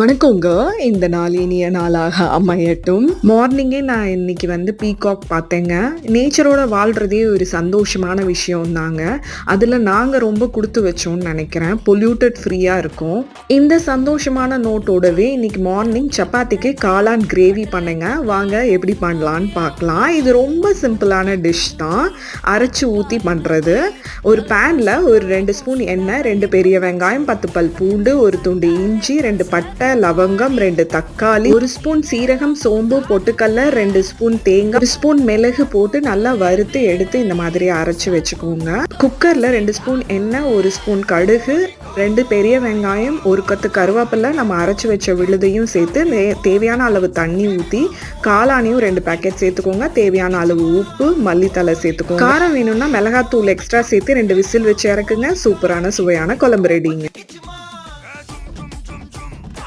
வணக்கங்க. இந்த நாள் இனிய நாளாக அமையட்டும். மார்னிங்கே நான் இன்னைக்கு பீகாக் பார்த்தேங்க. நேச்சரோட வாழ்றதே ஒரு சந்தோஷமான விஷயம் தாங்க. அதில் நாங்கள் ரொம்ப கொடுத்து வச்சோம்னு நினைக்கிறேன். பொல்யூட்டட் ஃப்ரீயாக இருக்கும். இந்த சந்தோஷமான நோட்டோடவே இன்னைக்கு மார்னிங் சப்பாத்திக்கு காளான் கிரேவி பண்ணேங்க. வாங்க எப்படி பண்ணலான்னு பார்க்கலாம். இது ரொம்ப சிம்பிளான டிஷ் தான். அரைச்சி ஊற்றி பண்ணுறது. ஒரு பேனில் ஒரு 2 ஸ்பூன் எண்ணெய், 2 பெரிய வெங்காயம், 10 பல் பூண்டு, ஒரு துண்டு இஞ்சி, 2 பட்டை, லவங்கம், 2 தக்காளி, 1 ஸ்பூன் சீரகம், சோம்பு, பொட்டுக்கல்ல, 2 ஸ்பூன் தேங்காய், 1 ஸ்பூன் மிளகு போட்டு நல்லா வறுத்து எடுத்து இந்த மாதிரி அரைச்சு வச்சுக்கோங்க. குக்கர்ல 2 ஸ்பூன் எண்ணெய், 1 ஸ்பூன் கடுகு, 2 பெரிய வெங்காயம், 1 கொத்து கருவேப்பிலை, நம்ம அரைச்சு வச்ச விழுதையும் சேர்த்து தேவையான அளவு தண்ணி ஊற்றி காளானையும் 2 பேக்கெட் சேர்த்துக்கோங்க. தேவையான அளவு உப்பு, மல்லித்தலை சேர்த்துக்கோங்க. காரம் வேணும்னா மிளகாத்தூள் எக்ஸ்ட்ரா சேர்த்து 2 விசில் வச்சு இறக்குங்க. சூப்பரான சுவையான குழம்பு ரெடிங்க.